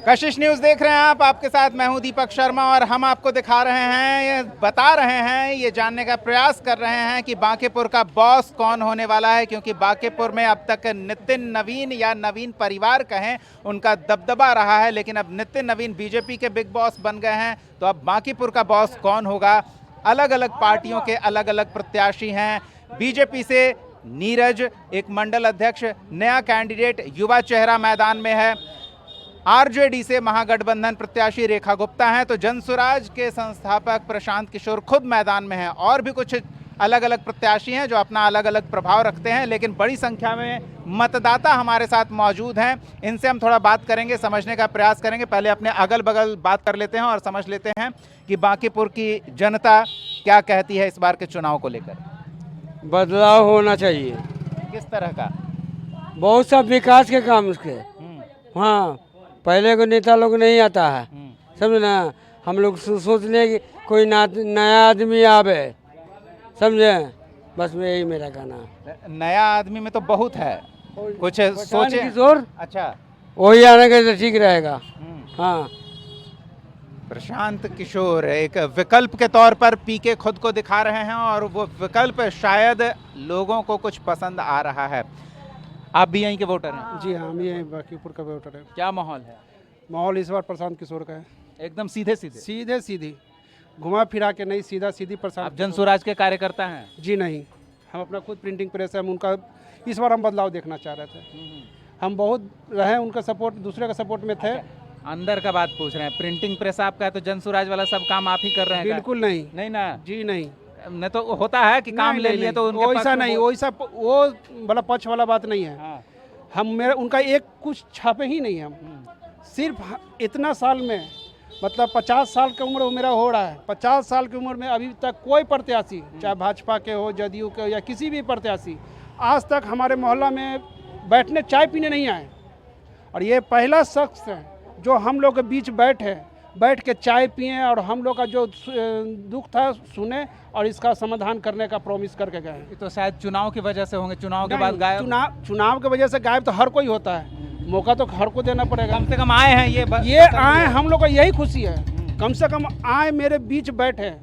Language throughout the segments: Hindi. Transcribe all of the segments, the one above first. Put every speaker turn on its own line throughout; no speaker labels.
कशिश न्यूज़ देख रहे हैं आप, आपके साथ मैं हूं दीपक शर्मा और हम आपको दिखा रहे हैं, ये बता रहे हैं, ये जानने का प्रयास कर रहे हैं कि बांकीपुर का बॉस कौन होने वाला है, क्योंकि बांकीपुर में अब तक नितिन नवीन या नवीन परिवार कहें उनका दबदबा रहा है, लेकिन अब नितिन नवीन बीजेपी के बिग बॉस बन गए हैं। तो अब बांकीपुर का बॉस कौन होगा? अलग अलग पार्टियों के अलग अलग प्रत्याशी हैं। बीजेपी से नीरज एक मंडल अध्यक्ष, नया कैंडिडेट युवा चेहरा मैदान में है। आरजेडी से महागठबंधन प्रत्याशी रेखा गुप्ता हैं, तो जनसुराज के संस्थापक प्रशांत किशोर खुद मैदान में हैं। और भी कुछ अलग अलग प्रत्याशी हैं जो अपना अलग अलग प्रभाव रखते हैं, लेकिन बड़ी संख्या में मतदाता हमारे साथ मौजूद हैं। इनसे हम थोड़ा बात करेंगे, समझने का प्रयास करेंगे। पहले अपने अगल बगल बात कर लेते हैं और समझ लेते हैं कि बांकीपुर की जनता क्या कहती है इस बार के चुनाव को लेकर।
बदलाव होना चाहिए।
किस तरह का?
बहुत सा विकास के काम उसके। हाँ, पहले को नेता लोग नहीं आता है, समझे ना। हम लोग सोच ले कि कोई नया आदमी आवे, समझे। बस में यही मेरा कहना है।
नया आदमी में तो बहुत है, कुछ सोचे
किशोर।
अच्छा,
वही आने का तो ठीक रहेगा। हाँ,
प्रशांत किशोर एक विकल्प के तौर पर पीके खुद को दिखा रहे हैं और वो विकल्प शायद लोगों को कुछ पसंद आ रहा है। आप भी यहीं के वोटर हैं?
जी हाँ, हम ये बांकीपुर का वोटर है।
क्या माहौल है?
माहौल इस बार प्रशांत किशोर का है।
एकदम सीधे सीधे
सीधे सीधी, घुमा फिरा के नहीं, सीधा सीधी प्रशांत।
आप जनसुराज के कार्यकर्ता हैं?
जी नहीं, हम अपना खुद प्रिंटिंग प्रेस है। हम उनका इस बार हम बदलाव देखना चाह रहे थे। हम बहुत रहे उनका सपोर्ट, दूसरे का सपोर्ट में थे।
अंदर का बात पूछ रहे हैं। प्रिंटिंग प्रेस आपका है तो जनसुराज वाला सब काम आप ही कर रहे हैं?
बिल्कुल नहीं।
नहीं ना?
जी नहीं।
नहीं तो होता है कि काम ले लिए तो उनके
वैसा नहीं, वैसा वो वाला पक्ष वाला बात नहीं है।
हाँ।
हम मेरा उनका एक कुछ छापे ही नहीं। हम सिर्फ इतना साल में, मतलब 50 साल की उम्र मेरा हो रहा है। 50 साल की उम्र में अभी तक कोई प्रत्याशी, चाहे भाजपा के हो, जदयू के हो, या किसी भी प्रत्याशी, आज तक हमारे मोहल्ला में बैठने चाय पीने नहीं आए। और ये पहला शख्स है जो हम लोग के बीच बैठ के चाय पिए और हम लोग का जो दुख था सुने और इसका समाधान करने का प्रॉमिस करके गए।
ये तो शायद चुनाव की वजह से होंगे, चुनाव के बाद गायब।
चुनाव की वजह से गायब तो हर कोई होता है, मौका तो हर को देना पड़ेगा।
कम से कम आए हैं, ये
आए, हम लोग का यही खुशी है। कम से कम आए, मेरे बीच बैठे।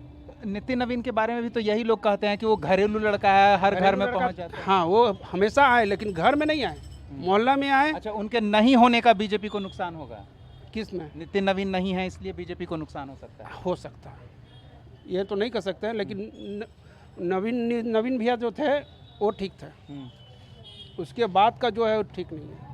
नितिन नवीन के बारे में भी तो यही लोग कहते हैं कि वो घरेलू लड़का है, हर घर में पहुंच जाता है।
हाँ, वो हमेशा आए, लेकिन घर में नहीं आए, मोहल्ला में आए।
अच्छा, उनके नहीं होने का बीजेपी को नुकसान होगा?
किस में?
नितिन नवीन नहीं है इसलिए बीजेपी को नुकसान हो सकता है?
हो सकता है, ये तो नहीं कर सकते हैं, लेकिन नवीन भैया जो थे वो ठीक थे। उसके बाद का जो है वो ठीक नहीं है।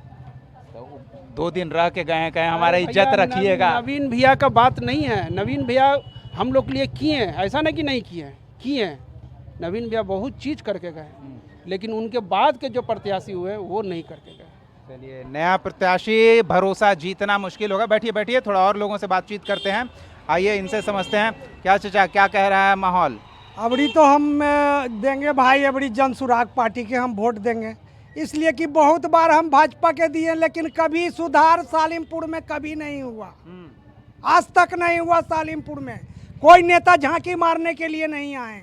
तो 2 दिन रह के गए हैं, कहें हमारा इज्जत रखिएगा।
नवीन भैया का बात नहीं है। नवीन भैया हम लोग के लिए किए हैं, ऐसा नहीं कि नहीं किए हैं। नवीन भैया बहुत चीज़ करके गए, लेकिन उनके बाद के जो प्रत्याशी हुए वो नहीं करके गए।
चलिए, नया प्रत्याशी, भरोसा जीतना मुश्किल होगा। बैठिए बैठिए, थोड़ा और लोगों से बातचीत करते हैं। आइए इनसे समझते हैं। क्या चाचा, क्या कह रहा है माहौल?
अबड़ी तो हम देंगे भाई, अबड़ी जनसुराग पार्टी के हम वोट देंगे, इसलिए कि बहुत बार हम भाजपा के दिए, लेकिन कभी सुधार सालिमपुर में कभी नहीं हुआ। आज तक नहीं हुआ। सालिमपुर में कोई नेता झांकी मारने के लिए नहीं आए।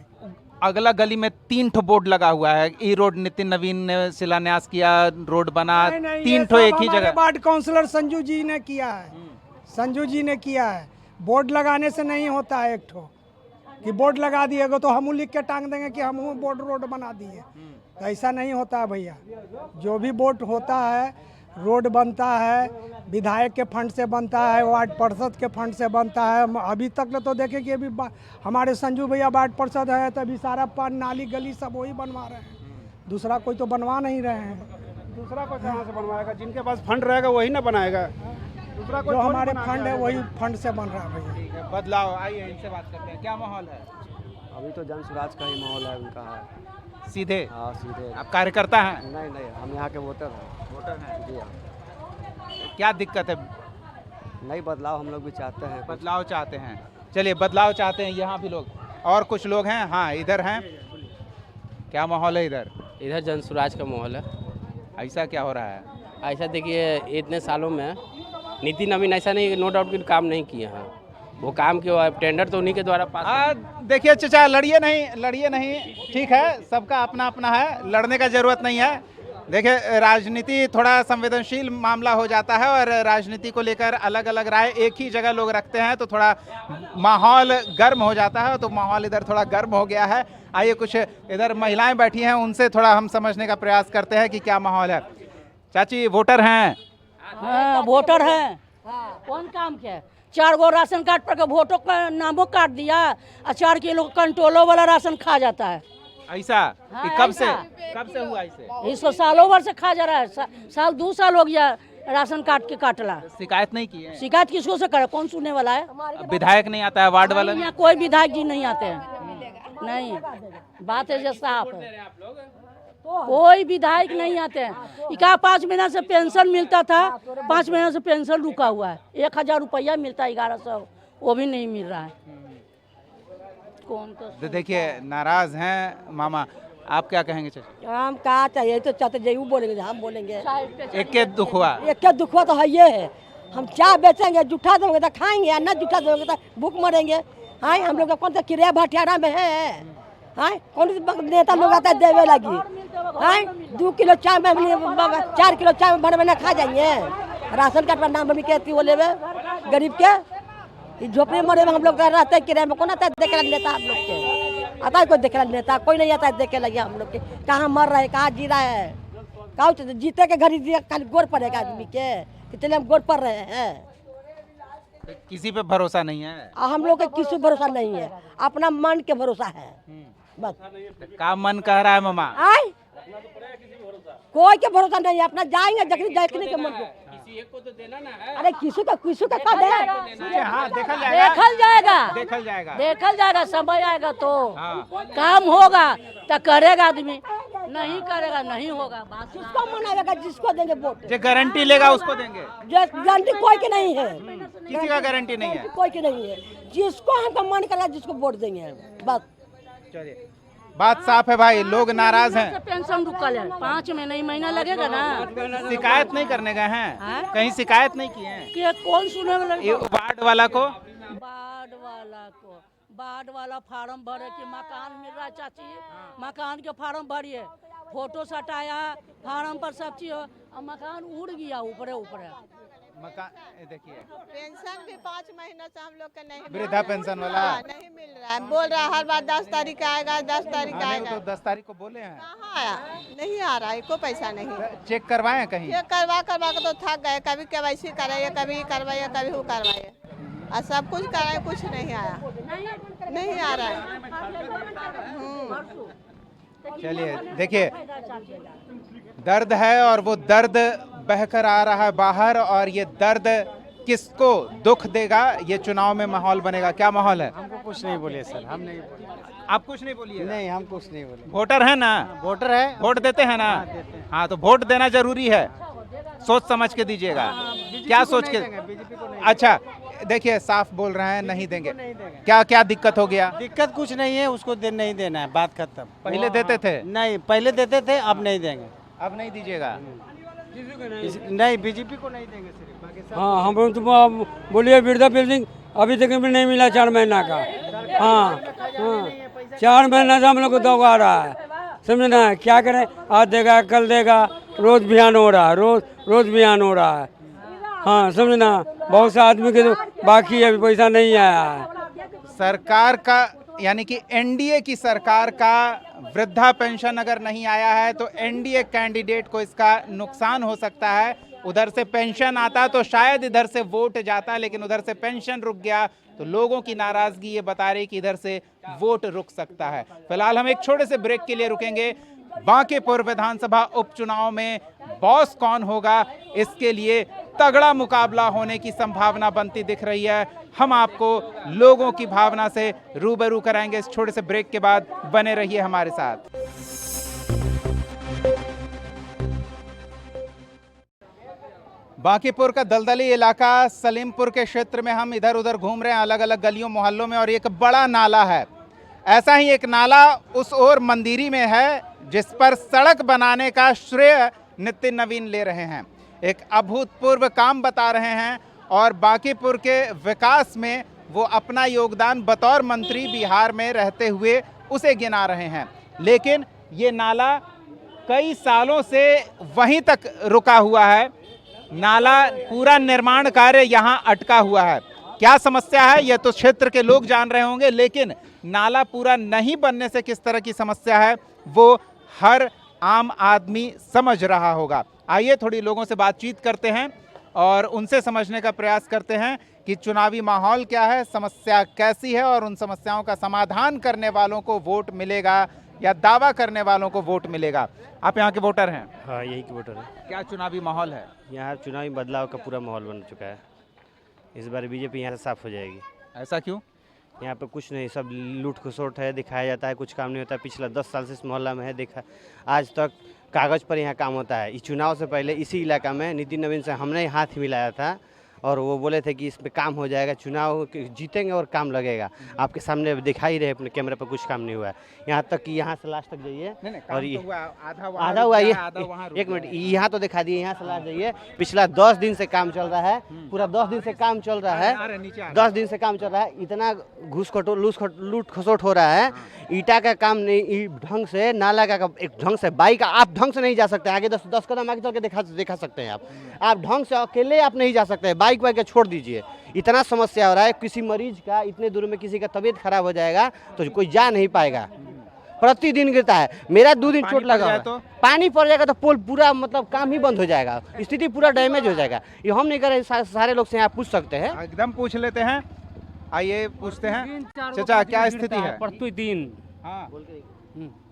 अगला गली में 3 ठो बोर्ड लगा हुआ है। ई रोड नितिन नवीन ने शिलान्यास किया, रोड बना। 3 ठो एक ही जगह।
वार्ड काउंसलर संजू जी ने किया है। संजू जी ने किया है। बोर्ड लगाने से नहीं होता है। एक ठो कि बोर्ड लगा दिएगा तो हम लिख के टांग देंगे कि हम बोर्ड रोड बना दिए, तो ऐसा नहीं होता है भैया। जो भी बोर्ड होता है, रोड बनता है, विधायक के फंड से बनता है, वार्ड पार्षद के फंड से बनता है। अभी तक तो देखें कि अभी हमारे संजू भैया वार्ड पार्षद है, तो अभी सारा नाली गली सब वही बनवा रहे हैं। दूसरा कोई तो बनवा नहीं रहे हैं।
दूसरा कोई कहाँ से बनवाएगा? जिनके पास फंड रहेगा वही ना बनाएगा। दूसरा कोई
जो हमारे फंड है वही फंड से बन रहा है भैया।
बदलाव, आइए इनसे बात करते हैं। क्या माहौल है?
अभी तो जनसुराज का ही माहौल है, उनका है।
सीधे?
हाँ, सीधे।
आप कार्यकर्ता हैं?
नहीं, हम यहाँ के वोटर हैं।
वोटर हैं?
जी हाँ।
क्या दिक्कत है?
नई बदलाव हम लोग भी चाहते हैं।
बदलाव चाहते हैं। चलिए, बदलाव चाहते हैं। यहाँ भी लोग, और कुछ लोग हैं। हाँ, इधर हैं। क्या माहौल है इधर?
इधर जनसुराज का माहौल है।
ऐसा क्या हो रहा है?
ऐसा देखिए, इतने सालों में नितिन नवीन ऐसा नहीं, नो डाउट कि काम नहीं किए हैं। वो काम के टेंडर तो उन्हीं के द्वारा पास।
देखिए चाचा, लड़िए नहीं, ठीक है, सबका अपना अपना है, लड़ने का जरूरत नहीं है। देखिए, राजनीति थोड़ा संवेदनशील मामला हो जाता है और राजनीति को लेकर अलग अलग राय एक ही जगह लोग रखते हैं तो थोड़ा माहौल गर्म हो जाता है। तो माहौल इधर थोड़ा गर्म हो गया है। आइए कुछ इधर महिलाएं बैठी हैं, उनसे थोड़ा हम समझने का प्रयास करते हैं कि क्या माहौल है। चाची वोटर हैं?
हाँ वोटर है। कौन काम के 4 गो राशन कार्ड पर के वोटों का नामों काट दिया और 4 किलो कंट्रोलो वाला राशन खा जाता है।
ऐसा
हाँ,
कि कब
ऐसा।
से हुआ ऐसे?
इसको सालों भर से खा जा रहा है। साल 2 साल हो गया राशन कार्ड के काटला।
शिकायत नहीं की है?
शिकायत किसको से करे, कौन सुनने वाला है?
विधायक नहीं आता है, वार्ड वाला
यहाँ कोई विधायक जी नहीं आते हैं। नहीं, बात है जो साफ है, कोई विधायक नहीं आते हैं। इका 5 महीना से पेंशन मिलता था, 5 महीना से पेंशन रुका हुआ है। 1000 रुपया मिलता है, 1100 वो भी नहीं मिल रहा है। कौन
तो देखिए नाराज हैं मामा, आप क्या कहेंगे चाचा?
हम कहा चाहिए तो चाहते जयू बोलेंगे, हम बोलेंगे
एक के दुख हुआ?
एक क्या दुख हुआ तो है ये है। हम चाय बेचेंगे, जूठा दोगे तो खाएंगे, अन्ना जूठा दोगे तो भूख मरेंगे। हाँ हम लोग का कौन सा किराया भाटियारा में है? हाँ कौन नेता लोग आता है देवे लगी? हाँ 2 किलो चाय में 4 किलो चाय में भर में खा जाएंगे। राशन कार्ड पर नाम कहती वो लेवे गरीब के झोपड़ी मरे में हम लोग रहते हैं किराए में। कौन आता है देखे नेता? हम लोग के आता है कोई देखे नेता? कोई नहीं आता है देखे लगे हम लोग के। कहाँ मर रहे, कहाँ जी रहा है, कहाँ जीते के घड़ी खाली गोर पड़ेगा आदमी के कि चले हम गोर पड़ रहे हैं।
किसी पे भरोसा नहीं है?
हम लोग के किसी भरोसा नहीं है, अपना मन के भरोसा है बस।
का मन कह रहा है मामा?
आए कोई के भरोसा नहीं है, अपना जाएंगे देखने के मन को।
किसी एक को तो देना ना है।
अरे किसी का का दे।
हाँ देखल
जाएगा, समय आएगा तो
हाँ।
काम होगा तो करेगा आदमी, नहीं करेगा नहीं होगा। बात
जिसको मन आएगा जिसको देंगे वोट,
जो गारंटी लेगा उसको देंगे।
गारंटी कोई के नहीं है,
किसी का गारंटी नहीं है?
कोई के नहीं है। जिसको हमका मन करेगा जिसको वोट देंगे बस।
चलिए बात साफ है भाई, लोग नाराज हैं।
पेंशन रुकल है, 5 महीना ही महीना लगेगा ना।
शिकायत नहीं करने गए हैं?
हाँ?
कहीं शिकायत नहीं की है?
कि कौन सुने वाला?
ये वार्ड वाला को
बाढ़ वाला फार्म भरे कि मकान मिल रहा है चाची, मकान के फार्म भरिए, फोटो सटाया फार्म पर सब चीज और मकान उड़ गया ऊपरे
मकान। देखिए
पेंशन भी 5 महीना से हम लोग का नहीं
वृद्धा पेंशन वाला
नहीं मिल रहा है। बोल रहा है हर बार 10 तारीख आएगा, 10 तारीख
हाँ, नहीं,
आएगा।
वो तो 10 तारीख को बोले हैं।
कहाँ आया? नहीं आ रहा है, कोई पैसा नहीं।
चेक करवाए कहीं?
ये करवा के तो थक गए, कभी KYC कराइए, कभी करवाइए, कभी वो करवाइए, और सब कुछ कराए, कुछ नहीं आया, नहीं आ रहा है।
चलिए देखिए दर्द है और वो दर्द बहकर आ रहा है बाहर, और ये दर्द किसको दुख देगा, ये चुनाव में माहौल बनेगा। क्या माहौल है?
हमको कुछ नहीं बोले सर, हम नहीं बोले।
आप कुछ नहीं बोलिए?
नहीं हम कुछ नहीं बोले।
वोटर है ना?
वोटर है,
वोट देते हैं ना? हाँ तो वोट देना जरूरी है, सोच समझ के दीजिएगा। क्या सोच के?
बीजेपी को नहीं।
अच्छा देखिए साफ बोल रहे हैं नहीं देंगे। क्या क्या दिक्कत हो गया?
दिक्कत कुछ नहीं है, उसको नहीं देना है, बात खत्म।
पहले देते थे?
नहीं पहले देते थे, अब नहीं देंगे।
अब नहीं दीजिएगा?
नहीं बीजेपी को नहीं देंगे सिर्फ, बाकी सब।
हाँ हम लोग तुम बोलिए वृद्धा पेंशन अभी तक भी नहीं मिला 4 महीना का। हाँ हाँ 4 महीना से हम लोग को दौगा रहा है, समझे ना? क्या करें, आज देगा कल देगा, रोज बयान हो रहा है, रोज बयान हो रहा है। हाँ समझे ना? बहुत से आदमी के तो बाकी अभी पैसा नहीं आया है।
सरकार का यानी कि एनडीए की सरकार का वृद्धा पेंशन अगर नहीं आया है तो एनडीए कैंडिडेट को इसका नुकसान हो सकता है। उधर से पेंशन आता तो शायद इधर से वोट जाता, लेकिन उधर से पेंशन रुक गया तो लोगों की नाराजगी ये बता रही कि इधर से वोट रुक सकता है। फिलहाल हम एक छोटे से ब्रेक के लिए रुकेंगे। बांकीपुर विधानसभा उपचुनाव में बॉस कौन होगा, इसके लिए तगड़ा मुकाबला होने की संभावना बनती दिख रही है। हम आपको लोगों की भावना से रूबरू कराएंगे इस छोटे से ब्रेक के बाद। बने रहिए हमारे साथ। बांकीपुर का दलदली इलाका सलीमपुर के क्षेत्र में हम इधर उधर घूम रहे हैं, अलग अलग गलियों मोहल्लों में, और एक बड़ा नाला है। ऐसा ही एक नाला उस ओर मंदिरी में है जिस पर सड़क बनाने का श्रेय नितिन नवीन ले रहे हैं। एक अभूतपूर्व काम बता रहे हैं और बांकीपुर के विकास में वो अपना योगदान बतौर मंत्री बिहार में रहते हुए उसे गिना रहे हैं। लेकिन ये नाला कई सालों से वहीं तक रुका हुआ है। नाला पूरा निर्माण कार्य यहाँ अटका हुआ है। क्या समस्या है ये तो क्षेत्र के लोग जान रहे होंगे, लेकिन नाला पूरा नहीं बनने से किस तरह की समस्या है वो हर आम आदमी समझ रहा होगा। आइए थोड़ी लोगों से बातचीत करते हैं और उनसे समझने का प्रयास करते हैं कि चुनावी माहौल क्या है, समस्या कैसी है और उन समस्याओं का समाधान करने वालों को वोट मिलेगा या दावा करने वालों को वोट मिलेगा। आप यहाँ के वोटर हैं?
हाँ, यही की वोटर है।
क्या चुनावी माहौल है?
यहाँ चुनावी बदलाव का पूरा माहौल बन चुका है। इस बार बीजेपी यहाँ से साफ हो जाएगी।
ऐसा क्यों?
यहाँ पे कुछ नहीं, सब लूट खसोट है, दिखाया जाता है, कुछ काम नहीं होता है। पिछला 10 साल से इस मोहल्ला में है, देखा आज तक कागज़ पर यहाँ काम होता है। इस चुनाव से पहले इसी इलाका में नितिन नवीन से हमने हाथ मिलाया था और वो बोले थे कि इस पे काम हो जाएगा, चुनाव जीतेंगे और काम लगेगा। आपके सामने दिखाई रहे अपने कैमरे पर, कुछ काम नहीं हुआ है। यहाँ तक कि यहाँ से लास्ट तक जाइए और ये आधा हुआ, ये एक मिनट यहाँ तो दिखा दिए, यहाँ से लास्ट जाइए। पिछला 10 दिन से काम चल रहा है, पूरा 10 दिन से काम चल रहा है, 10 दिन से काम चल रहा है। इतना लूट खसोट हो रहा है, ईटा का काम नहीं ढंग से, नाला का एक ढंग से, बाइक आप ढंग से नहीं जा सकते, आगे 10 कदम आगे चल के दिखा सकते हैं आप ढंग से अकेले आप नहीं जा सकते, बाइक वाइक छोड़ दीजिए। इतना समस्या हो रहा है, किसी मरीज का इतने दूर में किसी का तबीयत खराब हो जाएगा तो कोई जा नहीं पाएगा। प्रतिदिन गिरता है, मेरा 2 दिन चोट लगा है, तो पानी पड़ जाएगा तो पोल पूरा मतलब काम ही बंद हो जाएगा, स्थिति पूरा डैमेज हो जाएगा। ये हम नहीं कर रहे, सारे लोग से यहाँ पूछ सकते हैं,
एकदम पूछ लेते हैं। आइए पूछते हैं चाचा, क्या स्थिति है?
प्रतिदिन
हाँ,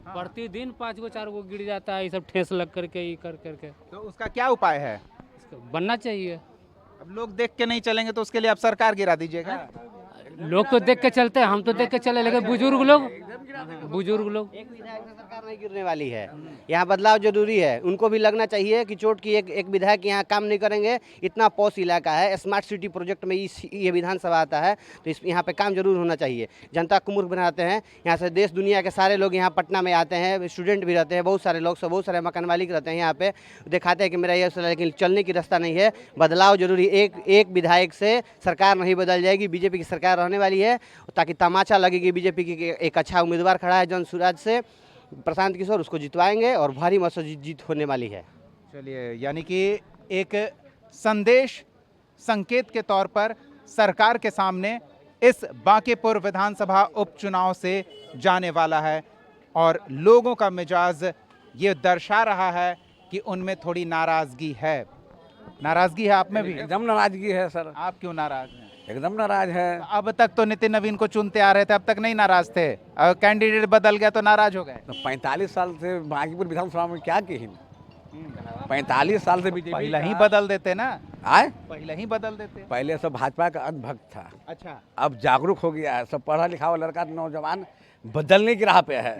प्रतिदिन 5 गो 4 गो गिर जाता है, ये सब ठेस लग करके, ये कर करके।
तो उसका क्या उपाय है?
बनना चाहिए।
अब लोग देख के नहीं चलेंगे तो उसके लिए आप सरकार गिरा दीजिएगा।
लोग तो देख के चलते हैं, हम तो देख के चले, लेकिन बुजुर्ग लोग
एक विधायक से सरकार नहीं गिरने वाली है। यहाँ बदलाव जरूरी है, उनको भी लगना चाहिए कि चोट की एक विधायक यहाँ काम नहीं करेंगे। इतना पॉश इलाका है, स्मार्ट सिटी प्रोजेक्ट में ये विधानसभा आता है, तो इस यहाँ पे काम जरूर होना चाहिए। जनता को मूर्ख बनाते हैं, यहाँ से देश दुनिया के सारे लोग यहाँ पटना में आते हैं, स्टूडेंट भी रहते हैं, बहुत सारे लोग, सब बहुत सारे मकान मालिक रहते हैं यहाँ पे, दिखाते हैं कि मेरा ये, लेकिन चलने की रास्ता नहीं है। बदलाव जरूरी, एक विधायक से सरकार नहीं बदल जाएगी, बीजेपी की सरकार रहने वाली है, ताकि तमाचा लगेगी बीजेपी की। एक अच्छा उम्मीदवार खड़ा है जनसुराज से, प्रशांत किशोर, उसको जितवाएंगे और भारी मत से जीत होने वाली है।
चलिए, यानी कि एक संदेश संकेत के तौर पर सरकार के सामने इस बांकीपुर विधानसभा उपचुनाव से जाने वाला है और लोगों का मिजाज ये दर्शा रहा है कि उनमें थोड़ी नाराजगी है। नाराजगी है आप में भी?
एकदम नाराजगी है सर।
आप क्यों नाराज हैं?
एकदम नाराज है।
अब तक तो नितिन नवीन को चुनते आ रहे थे, अब तक नहीं नाराज थे, और कैंडिडेट बदल गया तो नाराज हो गए।
तो 45 साल से बांकीपुर विधानसभा में क्या की 45 साल से बीजेपी
पहले ही बदल देते ना,
आए
पहले ही बदल देते।
पहले सब भाजपा का अंधभक्त था,
अच्छा,
अब जागरूक हो गया है, सब पढ़ा लिखा हुआ लड़का नौजवान बदलने की राह पे है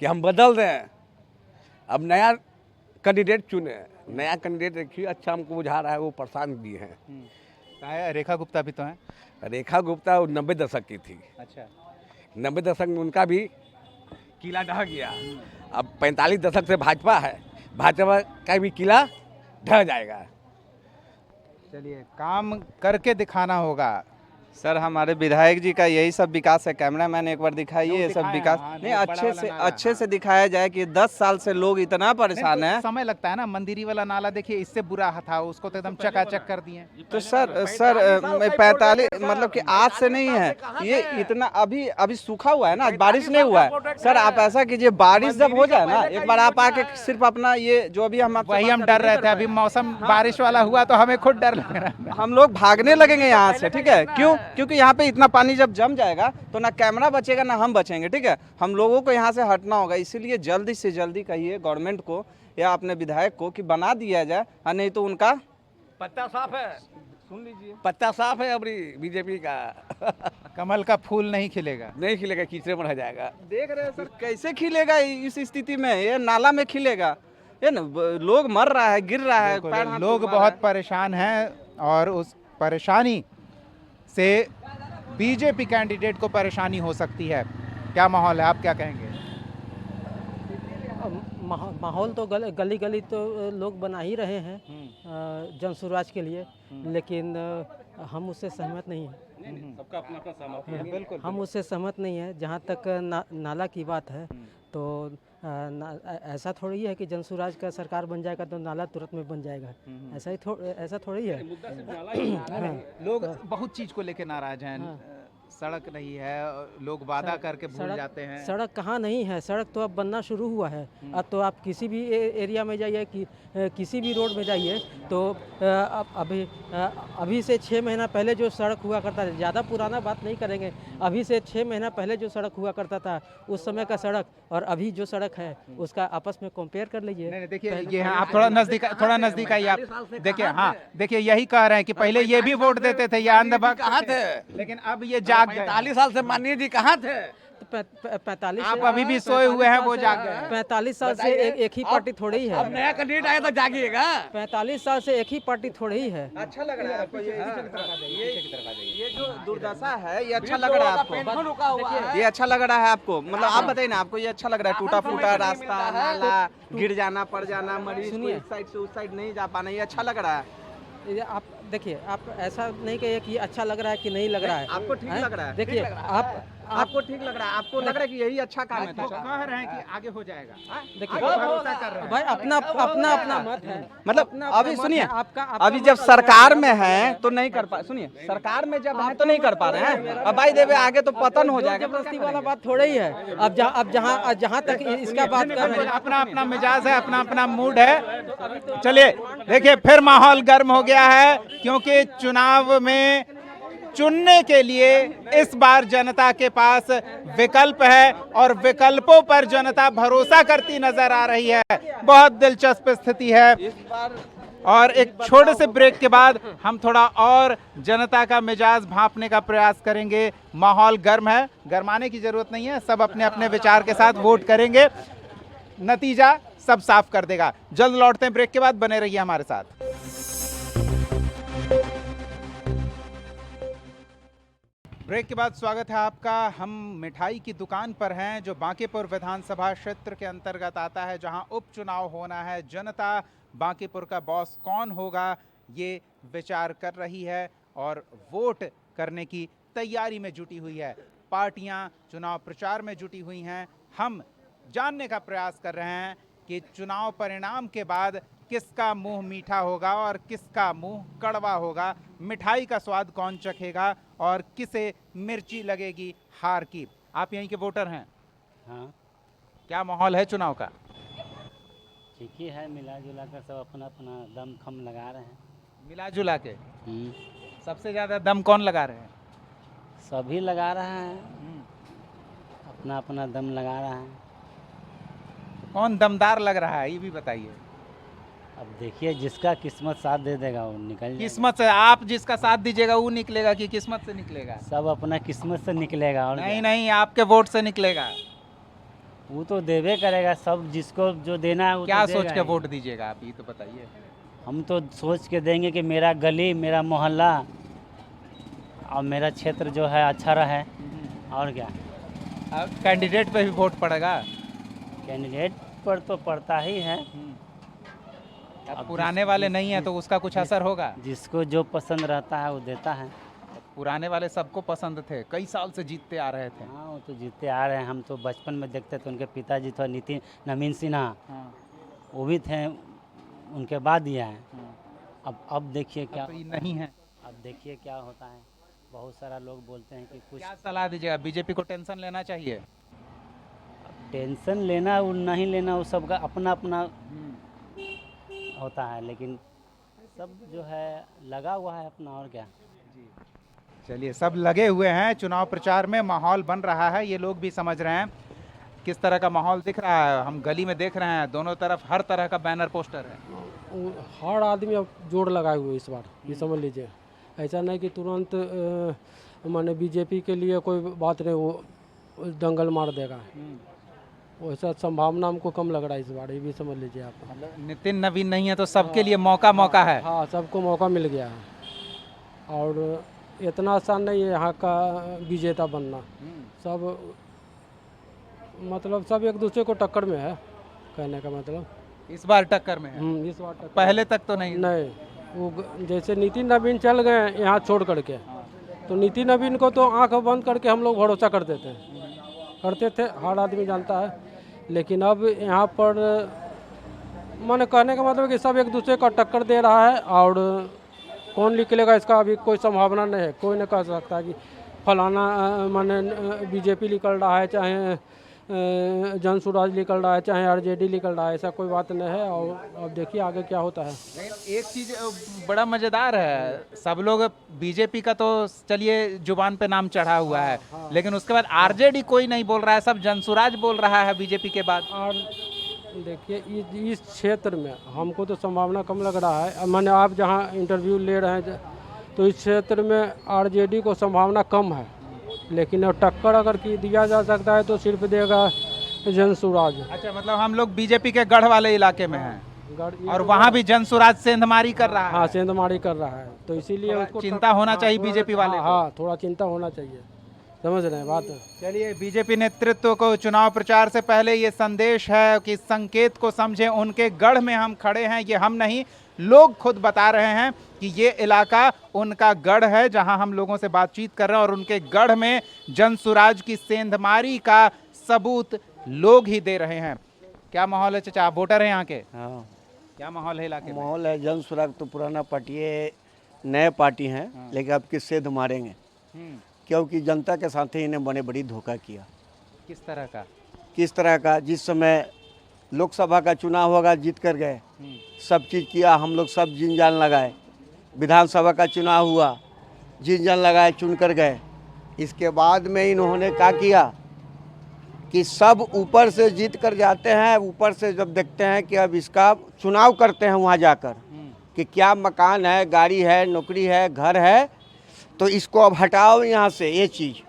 कि हम बदल दें। अब नया कैंडिडेट चुने, नया कैंडिडेट देखिए, अच्छा हमको बुझा रहा है, वो प्रशांत जी हैं।
रेखा गुप्ता भी तो हैं।
रेखा गुप्ता 90 दशक की थी।
अच्छा,
90 दशक में उनका भी किला ढह गया। अब 45 दशक से भाजपा है, भाजपा का भी किला ढह जाएगा।
चलिए, काम करके दिखाना होगा।
सर हमारे विधायक जी का यही सब विकास है। कैमरामैन एक बार दिखाइए ये सब विकास। नहीं, अच्छे से दिखाया जाए कि 10 साल से लोग इतना परेशान है।
समय लगता है ना, मंदिरी वाला नाला देखिए, इससे बुरा था, उसको तो एकदम चकाचक कर दिए।
तो सर 45 मतलब कि आज से नहीं है ये, इतना अभी सूखा हुआ है ना, बारिश नहीं हुआ है। सर आप ऐसा कीजिए, बारिश जब हो जाए ना, एक बार आप आके सिर्फ अपना ये जो अभी हम
डर रहे थे, अभी मौसम बारिश वाला हुआ तो हमें खुद डर लग रहा है।
हम लोग भागने लगेंगे यहाँ से, ठीक है? क्यों? क्योंकि यहाँ पे इतना पानी जब जम जाएगा तो ना कैमरा बचेगा ना हम बचेंगे, ठीक है? हम लोगों को यहाँ से हटना होगा। इसीलिए जल्दी से जल्दी कहिए गवर्नमेंट को या अपने विधायक को कि बना दिया जाए, और नहीं तो उनका
पत्ता साफ है, सुन लीजिए, पत्ता साफ है अभी बीजेपी का।
कमल का फूल नहीं खिलेगा,
नहीं खिलेगा, कीचड़े में रह जाएगा।
देख रहे हैं सर कैसे खिलेगा इस स्थिति में, ये नाला में खिलेगा, ये ना लोग मर रहा है, गिर रहा है,
लोग बहुत परेशान हैं और उस परेशानी से बीजेपी कैंडिडेट को परेशानी हो सकती है। क्या माहौल है, आप क्या कहेंगे?
माहौल तो गली गली तो लोग बना ही रहे हैं जन स्वराज के लिए, लेकिन हम उससे सहमत नहीं हैं।
सबका अपना अपना सहमत है,
बिल्कुल हम उससे सहमत नहीं है। जहाँ तक नाला की बात है तो ऐसा थोड़ी है कि जनसुराज का सरकार बन जाएगा तो नाला तुरंत में बन जाएगा। ऐसा थोड़ी है।
लोग बहुत चीज को लेके नाराज हैं। सड़क नहीं है, लोग वादा करके भूल जाते हैं।
सड़क कहाँ नहीं है, सड़क तो अब बनना शुरू हुआ है। अब तो आप किसी भी एरिया में जाइए, कि किसी भी रोड में जाइए तो अभी से 6 महीना पहले जो सड़क हुआ करता था, ज़्यादा पुराना बात नहीं करेंगे, अभी से 6 महीना पहले जो सड़क हुआ करता था उस समय का सड़क और अभी जो सड़क है उसका आपस में कंपेयर कर लीजिए।
नहीं देखिए, ये आप थोड़ा नजदीक आइए आप देखिए। हाँ देखिए, यही कह रहे हैं कि पहले ये भी वोट देते थे, ये अंधभक्त
कहाँ थे,
लेकिन अब ये जाग गए।
45 साल से माननीय जी कहाँ थे?
45
आप अभी भी सोए हुए हैं, वो जाग गए।
45 साल से एक ही पार्टी थोड़ी ही है।
अब नया कैंडिडेट आया तो जागिएगा।
45 साल से एक ही पार्टी थोड़ी ही है।
अच्छा लग रहा है आपको ये जो दुर्दशा है, ये अच्छा लग रहा है आपको? ये अच्छा लग रहा है आपको? मतलब आप बताइए ना, आपको ये अच्छा लग रहा है? टूटा फूटा रास्ता, नाला, गिर जाना पड़ जाना, मरीज को इस साइड से उस साइड नहीं जा पाना, ये अच्छा लग रहा है?
आप देखिए, आप ऐसा नहीं कहिए कि अच्छा लग रहा है कि नहीं लग रहा है।
आपको ठीक लग रहा है?
देखिए,
आपको ठीक लग रहा है? आपको लग रहा है कि यही अच्छा काम है?
कह रहे हैं कि आगे हो जाएगा।
देखिए भाई, अपना मत है।
मतलब अभी सुनिए, अभी जब सरकार में है तो नहीं कर पा, सुनिए सरकार में जब है तो नहीं कर पा रहे हैं, अब भाई देवे आगे तो पतन हो जाएगा।
जबरदस्ती वाला बात थोड़ा ही है। अब जहाँ तक इसका बात कर रहे हैं,
अपना मिजाज है, अपना मूड है। चलिए देखिए, फिर माहौल गर्म हो गया है, क्योंकि चुनाव में चुनने के लिए इस बार जनता के पास विकल्प है और विकल्पों पर जनता भरोसा करती नजर आ रही है। बहुत दिलचस्प स्थिति है। और एक छोटे से ब्रेक के बाद हम थोड़ा और जनता का मिजाज भांपने का प्रयास करेंगे। माहौल गर्म है, गरमाने की जरूरत नहीं है, सब अपने अपने विचार के साथ वोट करेंगे, नतीजा सब साफ कर देगा। जल्द लौटते हैं ब्रेक के बाद, बने रहिए हमारे साथ। ब्रेक के बाद स्वागत है आपका। हम मिठाई की दुकान पर हैं, जो बांकीपुर विधानसभा क्षेत्र के अंतर्गत आता है, जहां उपचुनाव होना है। जनता बांकीपुर का बॉस कौन होगा ये विचार कर रही है और वोट करने की तैयारी में जुटी हुई है। पार्टियां चुनाव प्रचार में जुटी हुई हैं। हम जानने का प्रयास कर रहे हैं कि चुनाव परिणाम के बाद किसका मुंह मीठा होगा और किसका मुंह कड़वा होगा, मिठाई का स्वाद कौन चखेगा और किसे मिर्ची लगेगी हार की। आप यहीं के वोटर हैं?
हाँ।
क्या माहौल है चुनाव का?
ठीक ही है, मिला जुला कर सब अपना अपना दम खम लगा रहे हैं।
मिला जुला के सबसे ज्यादा दम कौन लगा रहे हैं?
सभी लगा रहे हैं, अपना अपना दम लगा रहा है।
कौन दमदार लग रहा है ये भी बताइए।
अब देखिए, जिसका किस्मत साथ दे देगा वो निकल जाएगा।
किस्मत से आप जिसका साथ दीजिएगा वो निकलेगा कि किस्मत से निकलेगा?
सब अपना किस्मत से निकलेगा। और
नहीं, आपके वोट से निकलेगा।
वो तो देवे करेगा, सब जिसको जो देना है वो
क्या
तो
सोच के वोट दीजिएगा आप, ये तो बताइए।
हम तो सोच के देंगे कि मेरा गली, मेरा मोहल्ला और मेरा क्षेत्र जो है अच्छा रहे। और क्या,
कैंडिडेट पे भी वोट पड़ेगा?
कैंडिडेट पर तो पड़ता ही है।
अब पुराने वाले नहीं है तो उसका कुछ असर होगा?
जिसको जो पसंद रहता है वो देता है।
पुराने वाले सबको पसंद थे, कई साल से जीतते आ रहे थे।
हाँ, वो तो जीतते आ रहे हैं। हम तो बचपन में देखते थे, उनके पिताजी थे नवीन सिन्हा, वो भी थे, उनके बाद दिया है। अब देखिए क्या
तो नहीं है।
अब देखिए क्या होता है। बहुत सारा लोग बोलते हैं कि कुछ।
क्या सलाह दीजिएगा? बीजेपी को टेंशन लेना चाहिए?
टेंशन लेना और नहीं लेना वो सबका अपना अपना होता है, लेकिन सब जो है लगा हुआ है अपना। और क्या।
चलिए, सब लगे हुए हैं चुनाव प्रचार में, माहौल बन रहा है, ये लोग भी समझ रहे हैं किस तरह का माहौल दिख रहा है। हम गली में देख रहे हैं, दोनों तरफ हर तरह का बैनर पोस्टर है।
हर आदमी अब जोड़ लगाए हुए इस बार, ये समझ लीजिए। ऐसा नहीं कि तुरंत माने बीजेपी के लिए कोई बात नहीं, वो दंगल मार देगा, वैसा संभावना हमको कम लग रहा है इस बार, ये भी समझ लीजिए आप।
नितिन नवीन नहीं है तो सबके लिए मौका है।
हाँ, सबको मौका मिल गया है और इतना आसान नहीं है यहाँ का विजेता बनना। सब मतलब सब एक दूसरे को टक्कर में है, कहने का मतलब।
इस बार टक्कर में है?
इस बार टक्कर।
पहले तक तो नहीं?
वो जैसे नितिन नवीन चल गए यहाँ छोड़ करके, तो नितिन नवीन को तो आंख बंद करके हम लोग भरोसा करते थे, हर आदमी जानता है। लेकिन अब यहाँ पर मैंने कहने का मतलब है कि सब एक दूसरे का टक्कर दे रहा है और कौन निकलेगा इसका अभी कोई संभावना नहीं है। कोई नहीं कह सकता कि फलाना माने बीजेपी निकल रहा है, चाहे जन स्वराज निकल रहा है, चाहे आरजेडी निकल रहा है, ऐसा कोई बात नहीं है। और अब देखिए आगे क्या होता है।
लेकिन एक चीज बड़ा मजेदार है, सब लोग बीजेपी का तो चलिए जुबान पे नाम चढ़ा हुआ है, लेकिन उसके बाद आरजेडी कोई नहीं बोल रहा है, सब जन स्वराज बोल रहा है बीजेपी के बाद।
और देखिए इस क्षेत्र में हमको तो संभावना कम लग रहा है। मैंने आप जहाँ इंटरव्यू ले रहे हैं तो इस क्षेत्र में आरजेडी को संभावना कम है, लेकिन अब टक्कर अगर की दिया जा सकता है तो सिर्फ देगा जन स्वराज।
अच्छा, मतलब हम लोग बीजेपी के गढ़ वाले इलाके में हैं और वहाँ भी जन स्वराज सेंधमारी कर रहा है।
हाँ, सेंधमारी कर रहा है, तो इसीलिए उसको
चिंता होना चाहिए बीजेपी वाले को।
हाँ, थोड़ा चिंता होना चाहिए, समझ रहे हैं बात।
चलिए, बीजेपी नेतृत्व को चुनाव प्रचार से पहले ये संदेश है कि संकेत को समझें, उनके गढ़ में हम खड़े हैं, ये हम नहीं, लोग खुद बता रहे हैं कि ये इलाका उनका गढ़ है जहां हम लोगों से बातचीत कर रहे हैं और उनके गढ़ में जन स्वराज की सेंधमारी का सबूत लोग ही दे रहे हैं। क्या माहौल है चाचा, आप वोटर हैं यहाँ के?
हाँ,
क्या माहौल है इलाके में?
माहौल है, जन स्वराज तो पुराना पार्टी है, नए पार्टी हैं, लेकिन अब किससे मारेंगे, क्योंकि जनता के साथ ही इन्हें बड़े बड़ी धोखा किया।
किस तरह का?
किस तरह का? जिस समय लोकसभा का चुनाव होगा जीत कर गए, सब चीज़ किया, हम लोग सब जीन जान लगाए। विधानसभा का चुनाव हुआ, जीन जान लगाए, चुन कर गए। इसके बाद में इन्होंने क्या किया कि सब ऊपर से जीत कर जाते हैं, ऊपर से जब देखते हैं कि अब इसका चुनाव करते हैं वहाँ जाकर कि क्या मकान है, गाड़ी है, नौकरी है, घर है, तो इसको अब हटाओ यहाँ से, ये चीज़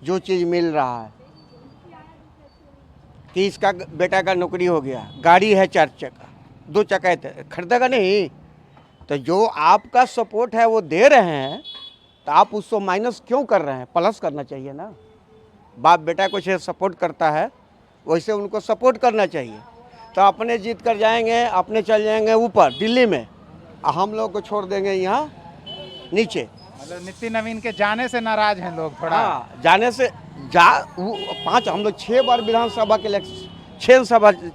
जो चीज़ मिल रहा है कि इसका बेटा का नौकरी हो गया, गाड़ी है 4 चक्का, 2 चक्का है, खरीदेगा नहीं। तो जो आपका सपोर्ट है वो दे रहे हैं, तो आप उसको माइनस क्यों कर रहे हैं? प्लस करना चाहिए ना। बाप बेटा को जैसे सपोर्ट करता है वैसे उनको सपोर्ट करना चाहिए। तो अपने जीत कर जाएंगे, अपने चल जाएंगे ऊपर दिल्ली में, हम लोग को छोड़ देंगे यहाँ नीचे।
मतलब नितिन नवीन के जाने से नाराज हैं लोग थोड़ा।
हाँ, जाने से हम लोग 6 बार विधानसभा के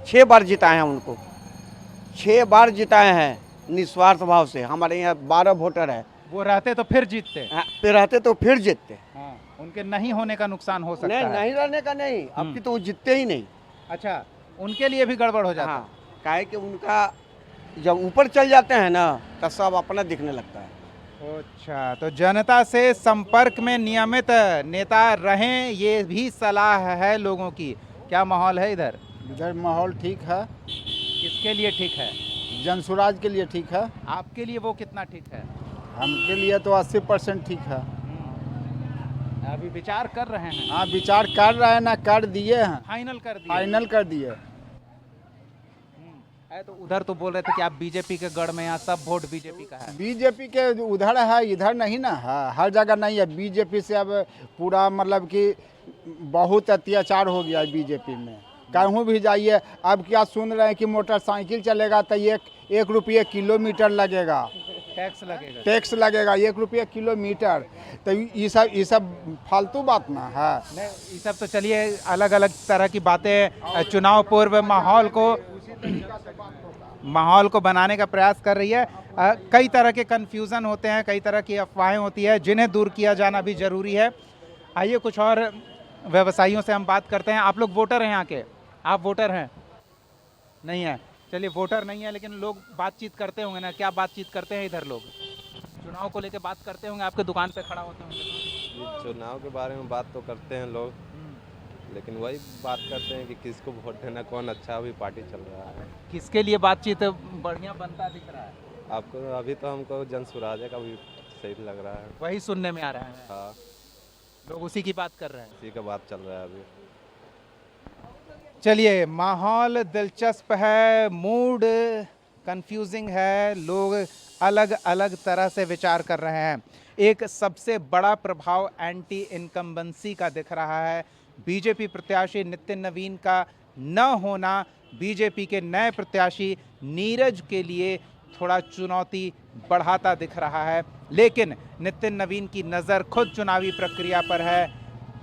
6 बार जिताए हैं उनको, 6 बार जिताए हैं निस्वार्थ भाव से। हमारे यहाँ 12 वोटर है।
वो रहते तो फिर जीतते।
हाँ, फिर रहते तो फिर जीतते।
हाँ, उनके नहीं होने का नुकसान हो सकता
नहीं,
है।
नहीं रहने का नहीं, अब की तो वो जीतते ही नहीं।
अच्छा, उनके लिए भी गड़बड़ हो जाता है।
हाँ, काहे कि उनका जब ऊपर चल जाते हैं ना तो सब अपना दिखने लगता है।
अच्छा, तो जनता से संपर्क में नियमित नेता रहें, ये भी सलाह है लोगों की। क्या माहौल है इधर?
इधर माहौल ठीक है।
किसके लिए ठीक है?
जन स्वराज के लिए ठीक है।
आपके लिए वो कितना ठीक है?
हमके लिए तो 80% ठीक है।
अभी विचार कर रहे हैं?
हाँ, विचार कर रहे हैं ना, कर दिए हैं।
फाइनल कर दिए?
फाइनल कर दिए।
तो उधर तो बोल रहे थे कि आप बीजेपी के गढ़ में, यहाँ सब वोट बीजेपी का है।
बीजेपी के उधर है, इधर नहीं ना है, हर जगह नहीं है। बीजेपी से अब पूरा मतलब कि बहुत अत्याचार हो गया है बीजेपी में। कहीं भी जाइए, अब क्या सुन रहे हैं कि मोटरसाइकिल चलेगा तो 1 रुपये किलोमीटर लगेगा, टैक्स लगेगा 1 रुपये किलोमीटर। तो ये सब फालतू बात ना है।
नहीं, ये सब तो चलिए अलग अलग तरह की बातें चुनाव पूर्व माहौल को बनाने का प्रयास कर रही है। कई तरह के कन्फ्यूज़न होते हैं, कई तरह की अफवाहें होती है, जिन्हें दूर किया जाना भी ज़रूरी है। आइए कुछ और व्यवसायियों से हम बात करते हैं। आप लोग वोटर हैं यहाँ के? आप वोटर हैं? नहीं है? चलिए, वोटर नहीं है लेकिन लोग बातचीत करते होंगे ना। क्या बातचीत करते हैं इधर लोग? चुनाव को लेकर बात करते होंगे, आपके दुकान पे खड़ा होते होंगे।
चुनाव के बारे में बात तो करते हैं लोग, लेकिन वही बात करते हैं कि किसको वोट देना, कौन अच्छा अभी पार्टी चल रहा है।
किसके लिए बातचीत बढ़िया बनता दिख रहा है
आपको? अभी तो हमको जन स्वराज का भी सही लग रहा है।
वही सुनने में आ रहा है।
हाँ,
लोग उसी की बात कर रहे हैं।
उसी का बात चल रहा है अभी।
चलिए, माहौल दिलचस्प है, मूड कंफ्यूजिंग है, लोग अलग अलग तरह से विचार कर रहे हैं। एक सबसे बड़ा प्रभाव एंटी इनकम्बेंसी का दिख रहा है। बीजेपी प्रत्याशी नितिन नवीन का न होना बीजेपी के नए प्रत्याशी नीरज के लिए थोड़ा चुनौती बढ़ाता दिख रहा है। लेकिन नितिन नवीन की नज़र खुद चुनावी प्रक्रिया पर है।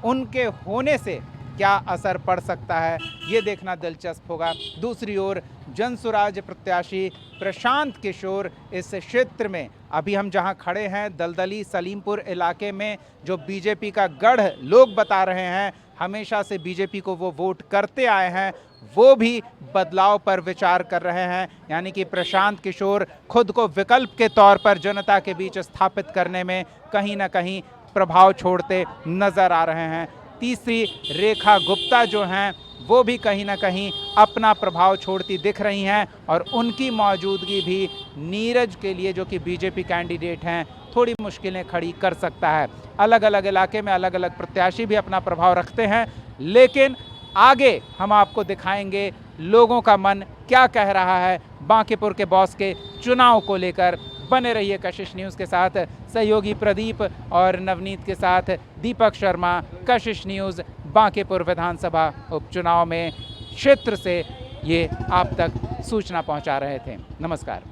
उनके होने से क्या असर पड़ सकता है ये देखना दिलचस्प होगा। दूसरी ओर जनसुराज प्रत्याशी प्रशांत किशोर इस क्षेत्र में, अभी हम जहां खड़े हैं दलदली सलीमपुर इलाके में, जो बीजेपी का गढ़ लोग बता रहे हैं, हमेशा से बीजेपी को वो वोट करते आए हैं, वो भी बदलाव पर विचार कर रहे हैं। यानी कि प्रशांत किशोर खुद को विकल्प के तौर पर जनता के बीच स्थापित करने में कहीं ना कहीं प्रभाव छोड़ते नजर आ रहे हैं। तीसरी रेखा गुप्ता जो हैं वो भी कहीं ना कहीं अपना प्रभाव छोड़ती दिख रही हैं और उनकी मौजूदगी भी नीरज के लिए, जो कि बीजेपी कैंडिडेट हैं, थोड़ी मुश्किलें खड़ी कर सकता है। अलग अलग इलाके में अलग अलग प्रत्याशी भी अपना प्रभाव रखते हैं, लेकिन आगे हम आपको दिखाएंगे लोगों का मन क्या कह रहा है बांकीपुर के बॉस के चुनाव को लेकर। बने रहिए कशिश न्यूज़ के साथ। सहयोगी प्रदीप और नवनीत के साथ दीपक शर्मा, कशिश न्यूज़, बांकीपुर विधानसभा उपचुनाव में क्षेत्र से ये आप तक सूचना पहुंचा रहे थे। नमस्कार।